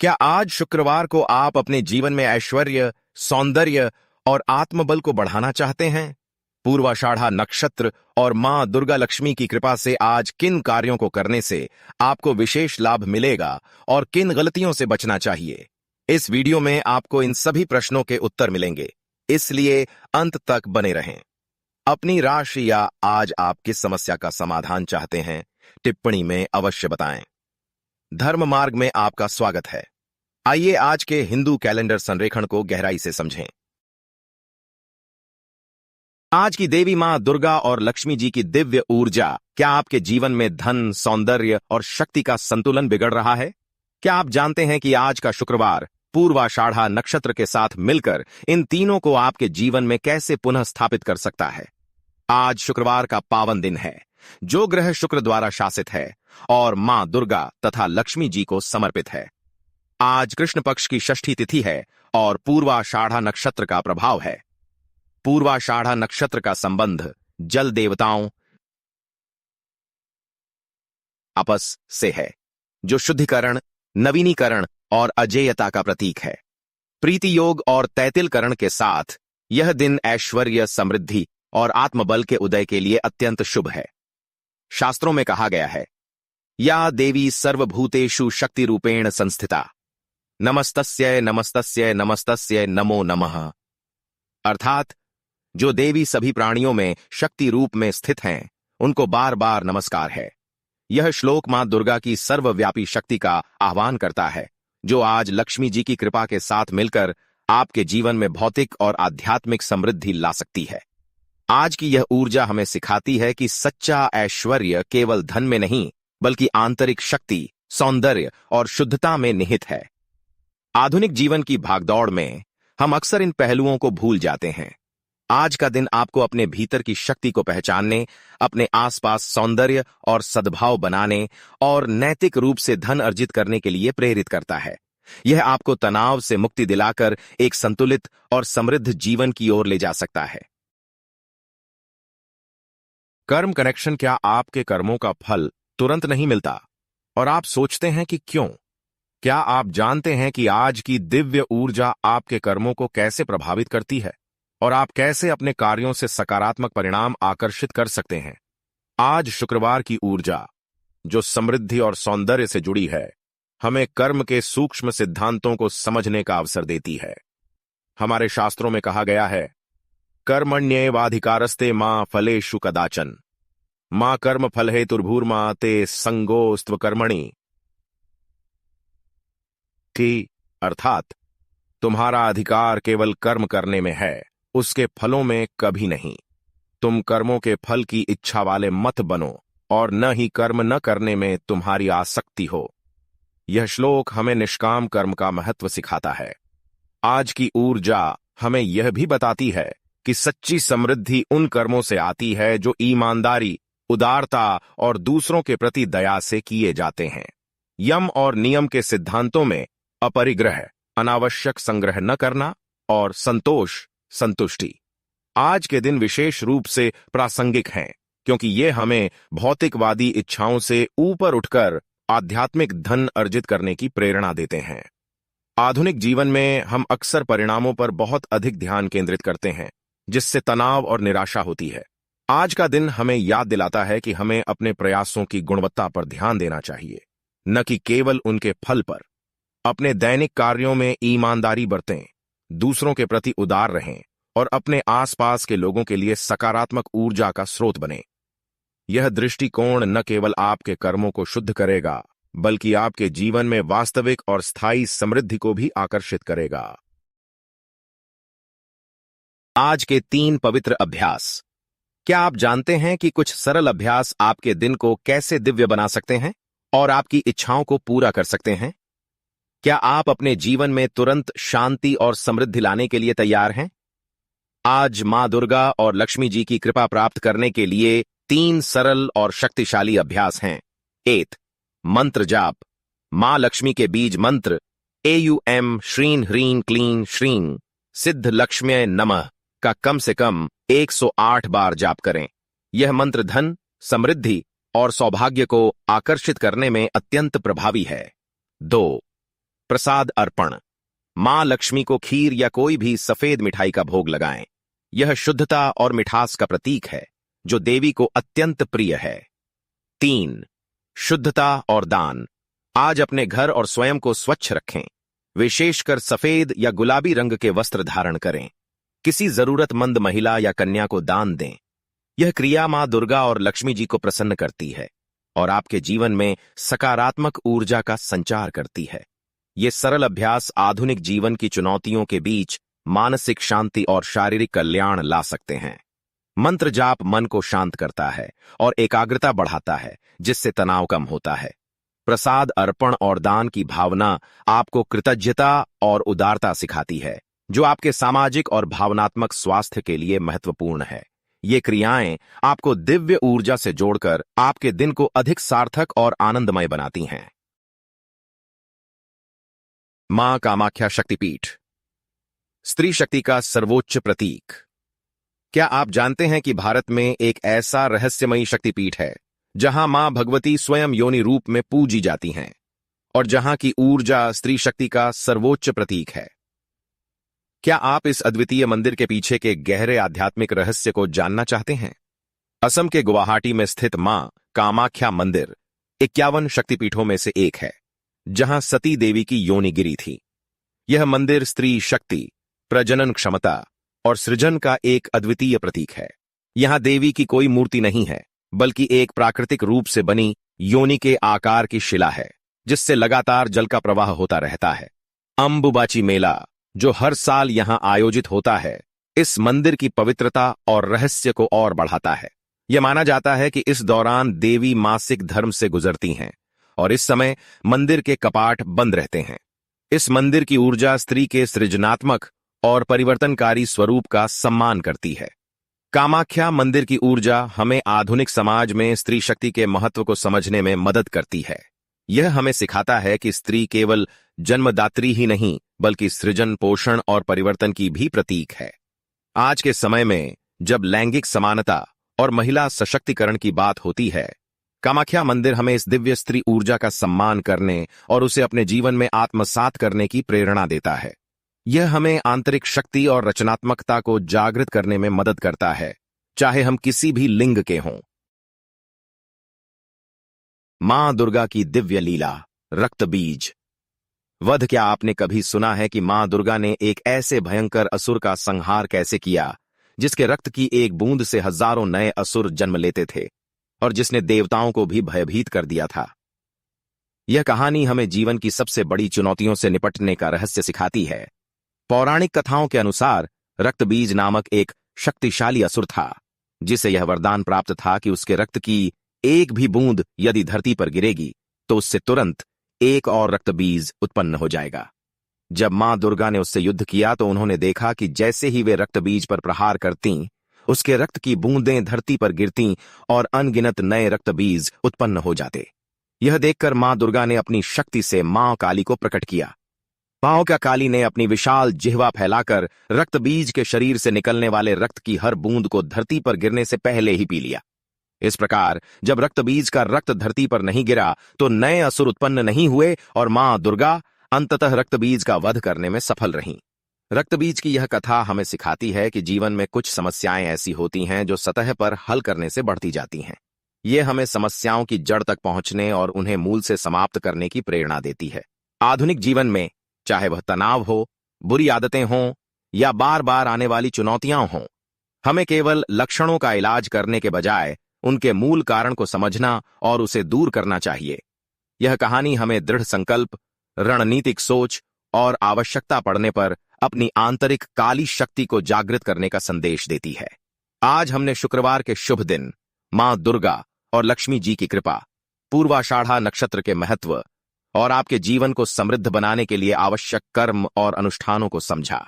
क्या आज शुक्रवार को आप अपने जीवन में ऐश्वर्य, सौंदर्य और आत्मबल को बढ़ाना चाहते हैं? पूर्वाषाढ़ा नक्षत्र और मां दुर्गा लक्ष्मी की कृपा से आज किन कार्यों को करने से आपको विशेष लाभ मिलेगा और किन गलतियों से बचना चाहिए? इस वीडियो में आपको इन सभी प्रश्नों के उत्तर मिलेंगे, इसलिए अंत तक बने रहें। अपनी राशि या आज आप किस समस्या का समाधान चाहते हैं, टिप्पणी में अवश्य बताएं। धर्म मार्ग में आपका स्वागत है। आइए आज के हिंदू कैलेंडर संरेखण को गहराई से समझें। आज की देवी मां दुर्गा और लक्ष्मी जी की दिव्य ऊर्जा क्या आपके जीवन में धन, सौंदर्य और शक्ति का संतुलन बिगड़ रहा है? क्या आप जानते हैं कि आज का शुक्रवार पूर्वाषाढ़ा नक्षत्र के साथ मिलकर इन तीनों को आपके जीवन में कैसे पुनः स्थापित कर सकता है? आज शुक्रवार का पावन दिन है, जो ग्रह शुक्र द्वारा शासित है और मां दुर्गा तथा लक्ष्मी जी को समर्पित है। आज कृष्ण पक्ष की षष्ठी तिथि है और पूर्वाषाढ़ा नक्षत्र का प्रभाव है। पूर्वाषाढ़ा नक्षत्र का संबंध जल देवताओं आपस से है, जो शुद्धिकरण, नवीनीकरण और अजेयता का प्रतीक है। प्रीति योग और तैतिलकरण के साथ यह दिन ऐश्वर्य, समृद्धि और आत्मबल के उदय के लिए अत्यंत शुभ है। शास्त्रों में कहा गया है, या देवी सर्वभूतेषु शक्ति रूपेण संस्थिता, नमस्तस्यै नमस्तस्यै नमस्तस्यै नमो नमः। अर्थात जो देवी सभी प्राणियों में शक्ति रूप में स्थित हैं, उनको बार बार नमस्कार है। यह श्लोक मां दुर्गा की सर्वव्यापी शक्ति का आह्वान करता है, जो आज लक्ष्मी जी की कृपा के साथ मिलकर आपके जीवन में भौतिक और आध्यात्मिक समृद्धि ला सकती है। आज की यह ऊर्जा हमें सिखाती है कि सच्चा ऐश्वर्य केवल धन में नहीं, बल्कि आंतरिक शक्ति, सौंदर्य और शुद्धता में निहित है। आधुनिक जीवन की भागदौड़ में हम अक्सर इन पहलुओं को भूल जाते हैं। आज का दिन आपको अपने भीतर की शक्ति को पहचानने, अपने आसपास सौंदर्य और सद्भाव बनाने और नैतिक रूप से धन अर्जित करने के लिए प्रेरित करता है। यह आपको तनाव से मुक्ति दिलाकर एक संतुलित और समृद्ध जीवन की ओर ले जा सकता है। कर्म कनेक्शन। क्या आपके कर्मों का फल तुरंत नहीं मिलता और आप सोचते हैं कि क्यों? क्या आप जानते हैं कि आज की दिव्य ऊर्जा आपके कर्मों को कैसे प्रभावित करती है और आप कैसे अपने कार्यों से सकारात्मक परिणाम आकर्षित कर सकते हैं? आज शुक्रवार की ऊर्जा, जो समृद्धि और सौंदर्य से जुड़ी है, हमें कर्म के सूक्ष्म सिद्धांतों को समझने का अवसर देती है। हमारे शास्त्रों में कहा गया है, कर्मण्येवाधिकारस्ते मां फलेषु कदाचन, मां कर्म फल हेतुर्भूर्मा ते संगोस्त्व कर्मणि। कि अर्थात तुम्हारा अधिकार केवल कर्म करने में है, उसके फलों में कभी नहीं। तुम कर्मों के फल की इच्छा वाले मत बनो और न ही कर्म न करने में तुम्हारी आसक्ति हो। यह श्लोक हमें निष्काम कर्म का महत्व सिखाता है। आज की ऊर्जा हमें यह भी बताती है कि सच्ची समृद्धि उन कर्मों से आती है जो ईमानदारी, उदारता और दूसरों के प्रति दया से किए जाते हैं। यम और नियम के सिद्धांतों में अपरिग्रह, अनावश्यक संग्रह न करना और संतोष, संतुष्टि आज के दिन विशेष रूप से प्रासंगिक हैं, क्योंकि ये हमें भौतिकवादी इच्छाओं से ऊपर उठकर आध्यात्मिक धन अर्जित करने की प्रेरणा देते हैं। आधुनिक जीवन में हम अक्सर परिणामों पर बहुत अधिक ध्यान केंद्रित करते हैं, जिससे तनाव और निराशा होती है। आज का दिन हमें याद दिलाता है कि हमें अपने प्रयासों की गुणवत्ता पर ध्यान देना चाहिए, न कि केवल उनके फल पर। अपने दैनिक कार्यों में ईमानदारी बरतें, दूसरों के प्रति उदार रहें और अपने आसपास के लोगों के लिए सकारात्मक ऊर्जा का स्रोत बने। यह दृष्टिकोण न केवल आपके कर्मों को शुद्ध करेगा, बल्कि आपके जीवन में वास्तविक और स्थायी समृद्धि को भी आकर्षित करेगा। आज के 3 पवित्र अभ्यास। क्या आप जानते हैं कि कुछ सरल अभ्यास आपके दिन को कैसे दिव्य बना सकते हैं और आपकी इच्छाओं को पूरा कर सकते हैं? क्या आप अपने जीवन में तुरंत शांति और समृद्धि लाने के लिए तैयार हैं? आज मां दुर्गा और लक्ष्मी जी की कृपा प्राप्त करने के लिए 3 सरल और शक्तिशाली अभ्यास हैं। 1. मंत्र जाप। मां लक्ष्मी के बीज मंत्र AUM श्रीं ह्रीं क्लीं श्रीं सिद्ध लक्ष्म्यै नमः का कम से कम 108 बार जाप करें। यह मंत्र धन, समृद्धि और सौभाग्य को आकर्षित करने में अत्यंत प्रभावी है। 2. प्रसाद अर्पण। मां लक्ष्मी को खीर या कोई भी सफेद मिठाई का भोग लगाएं। यह शुद्धता और मिठास का प्रतीक है जो देवी को अत्यंत प्रिय है। 3. शुद्धता और दान। आज अपने घर और स्वयं को स्वच्छ रखें। विशेषकर सफेद या गुलाबी रंग के वस्त्र धारण करें। किसी जरूरतमंद महिला या कन्या को दान दें। यह क्रिया मां दुर्गा और लक्ष्मी जी को प्रसन्न करती है और आपके जीवन में सकारात्मक ऊर्जा का संचार करती है। ये सरल अभ्यास आधुनिक जीवन की चुनौतियों के बीच मानसिक शांति और शारीरिक कल्याण ला सकते हैं। मंत्र जाप मन को शांत करता है और एकाग्रता बढ़ाता है, जिससे तनाव कम होता है। प्रसाद अर्पण और दान की भावना आपको कृतज्ञता और उदारता सिखाती है, जो आपके सामाजिक और भावनात्मक स्वास्थ्य के लिए महत्वपूर्ण है। ये क्रियाएं आपको दिव्य ऊर्जा से जोड़कर आपके दिन को अधिक सार्थक और आनंदमय बनाती हैं। मां कामाख्या शक्तिपीठ, स्त्री शक्ति का सर्वोच्च प्रतीक। क्या आप जानते हैं कि भारत में एक ऐसा रहस्यमयी शक्तिपीठ है जहां मां भगवती स्वयं योनि रूप में पूजी जाती हैं और जहां की ऊर्जा स्त्री शक्ति का सर्वोच्च प्रतीक है? क्या आप इस अद्वितीय मंदिर के पीछे के गहरे आध्यात्मिक रहस्य को जानना चाहते हैं? असम के गुवाहाटी में स्थित मां कामाख्या मंदिर 51 शक्तिपीठों में से एक है, जहां सती देवी की योनि गिरी थी। यह मंदिर स्त्री शक्ति, प्रजनन क्षमता और सृजन का एक अद्वितीय प्रतीक है। यहां देवी की कोई मूर्ति नहीं है, बल्कि एक प्राकृतिक रूप से बनी योनि के आकार की शिला है, जिससे लगातार जल का प्रवाह होता रहता है। अंबुबाची मेला, जो हर साल यहां आयोजित होता है, इस मंदिर की पवित्रता और रहस्य को और बढ़ाता है। यह माना जाता है कि इस दौरान देवी मासिक धर्म से गुजरती हैं और इस समय मंदिर के कपाट बंद रहते हैं। इस मंदिर की ऊर्जा स्त्री के सृजनात्मक और परिवर्तनकारी स्वरूप का सम्मान करती है। कामाख्या मंदिर की ऊर्जा हमें आधुनिक समाज में स्त्री शक्ति के महत्व को समझने में मदद करती है। यह हमें सिखाता है कि स्त्री केवल जन्मदात्री ही नहीं, बल्कि सृजन, पोषण और परिवर्तन की भी प्रतीक है। आज के समय में जब लैंगिक समानता और महिला सशक्तिकरण की बात होती है, कामाख्या मंदिर हमें इस दिव्य स्त्री ऊर्जा का सम्मान करने और उसे अपने जीवन में आत्मसात करने की प्रेरणा देता है। यह हमें आंतरिक शक्ति और रचनात्मकता को जागृत करने में मदद करता है, चाहे हम किसी भी लिंग के हों। मां दुर्गा की दिव्य लीला, रक्त बीज वध। क्या आपने कभी सुना है कि मां दुर्गा ने एक ऐसे भयंकर असुर का संहार कैसे किया, जिसके रक्त की एक बूंद से हजारों नए असुर जन्म लेते थे और जिसने देवताओं को भी भयभीत कर दिया था? यह कहानी हमें जीवन की सबसे बड़ी चुनौतियों से निपटने का रहस्य सिखाती है। पौराणिक कथाओं के अनुसार रक्तबीज नामक एक शक्तिशाली असुर था, जिसे यह वरदान प्राप्त था कि उसके रक्त की एक भी बूंद यदि धरती पर गिरेगी तो उससे तुरंत एक और रक्तबीज उत्पन्न हो जाएगा। जब मां दुर्गा ने उससे युद्ध किया तो उन्होंने देखा कि जैसे ही वे रक्तबीज पर प्रहार करतीं, उसके रक्त की बूंदें धरती पर गिरतीं और अनगिनत नए रक्तबीज उत्पन्न हो जाते। यह देखकर मां दुर्गा ने अपनी शक्ति से मां काली को प्रकट किया। मां काली ने अपनी विशाल जिह्वा फैलाकर रक्तबीज के शरीर से निकलने वाले रक्त की हर बूंद को धरती पर गिरने से पहले ही पी लिया। इस प्रकार जब रक्तबीज का रक्त धरती पर नहीं गिरा तो नए असुर उत्पन्न नहीं हुए और मां दुर्गा अंततः रक्तबीज का वध करने में सफल रहीं। रक्तबीज की यह कथा हमें सिखाती है कि जीवन में कुछ समस्याएं ऐसी होती हैं जो सतह पर हल करने से बढ़ती जाती हैं। ये हमें समस्याओं की जड़ तक पहुंचने और उन्हें मूल से समाप्त करने की प्रेरणा देती है। आधुनिक जीवन में चाहे वह तनाव हो, बुरी आदतें हों या बार बार आने वाली चुनौतियां हों, हमें केवल लक्षणों का इलाज करने के बजाय उनके मूल कारण को समझना और उसे दूर करना चाहिए। यह कहानी हमें दृढ़ संकल्प, रणनीतिक सोच और आवश्यकता पड़ने पर अपनी आंतरिक काली शक्ति को जागृत करने का संदेश देती है। आज हमने शुक्रवार के शुभ दिन मां दुर्गा और लक्ष्मी जी की कृपा, पूर्वाषाढ़ा नक्षत्र के महत्व और आपके जीवन को समृद्ध बनाने के लिए आवश्यक कर्म और अनुष्ठानों को समझा।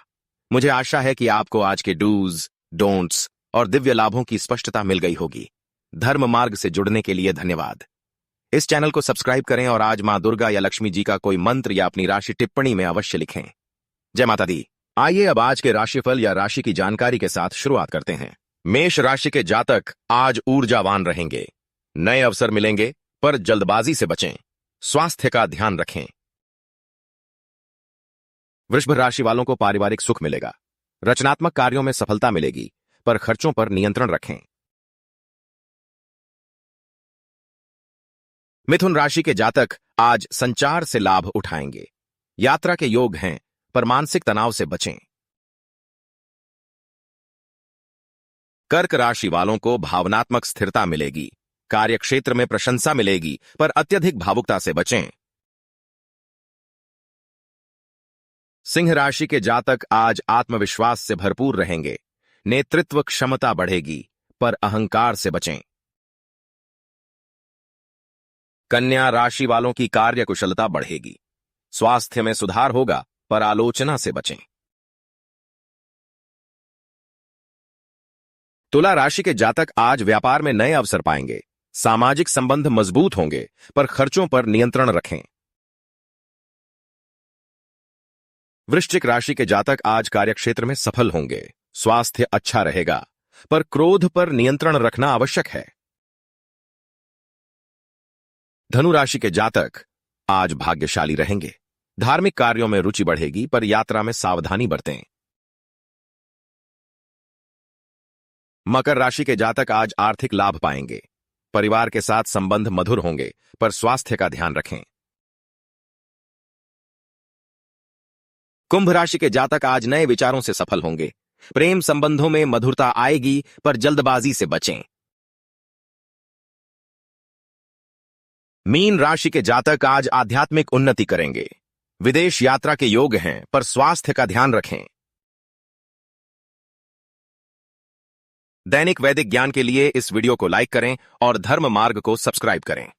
मुझे आशा है कि आपको आज के डूज, डोंट्स और दिव्य लाभों की स्पष्टता मिल गई होगी। धर्म मार्ग से जुड़ने के लिए धन्यवाद। इस चैनल को सब्सक्राइब करें और आज मां दुर्गा या लक्ष्मी जी का कोई मंत्र या अपनी राशि टिप्पणी में अवश्य लिखें। जय माता दी। आइए अब आज के राशिफल या राशि की जानकारी के साथ शुरुआत करते हैं। मेष राशि के जातक आज ऊर्जावान रहेंगे। नए अवसर मिलेंगे, पर जल्दबाजी से बचें। स्वास्थ्य का ध्यान रखें। वृषभ राशि वालों को पारिवारिक सुख मिलेगा। रचनात्मक कार्यों में सफलता मिलेगी, पर खर्चों पर नियंत्रण रखें। मिथुन राशि के जातक आज संचार से लाभ उठाएंगे। यात्रा के योग हैं, पर मानसिक तनाव से बचें। कर्क राशि वालों को भावनात्मक स्थिरता मिलेगी। कार्यक्षेत्र में प्रशंसा मिलेगी, पर अत्यधिक भावुकता से बचें। सिंह राशि के जातक आज आत्मविश्वास से भरपूर रहेंगे। नेतृत्व क्षमता बढ़ेगी, पर अहंकार से बचें। कन्या राशि वालों की कार्यकुशलता बढ़ेगी। स्वास्थ्य में सुधार होगा, पर आलोचना से बचें। तुला राशि के जातक आज व्यापार में नए अवसर पाएंगे। सामाजिक संबंध मजबूत होंगे, पर खर्चों पर नियंत्रण रखें। वृश्चिक राशि के जातक आज कार्यक्षेत्र में सफल होंगे। स्वास्थ्य अच्छा रहेगा, पर क्रोध पर नियंत्रण रखना आवश्यक है। धनु राशि के जातक आज भाग्यशाली रहेंगे। धार्मिक कार्यों में रुचि बढ़ेगी, पर यात्रा में सावधानी बरतें। मकर राशि के जातक आज आर्थिक लाभ पाएंगे। परिवार के साथ संबंध मधुर होंगे, पर स्वास्थ्य का ध्यान रखें। कुंभ राशि के जातक आज नए विचारों से सफल होंगे। प्रेम संबंधों में मधुरता आएगी, पर जल्दबाजी से बचें। मीन राशि के जातक आज आध्यात्मिक उन्नति करेंगे। विदेश यात्रा के योग हैं, पर स्वास्थ्य का ध्यान रखें। दैनिक वैदिक ज्ञान के लिए इस वीडियो को लाइक करें और धर्म मार्ग को सब्सक्राइब करें।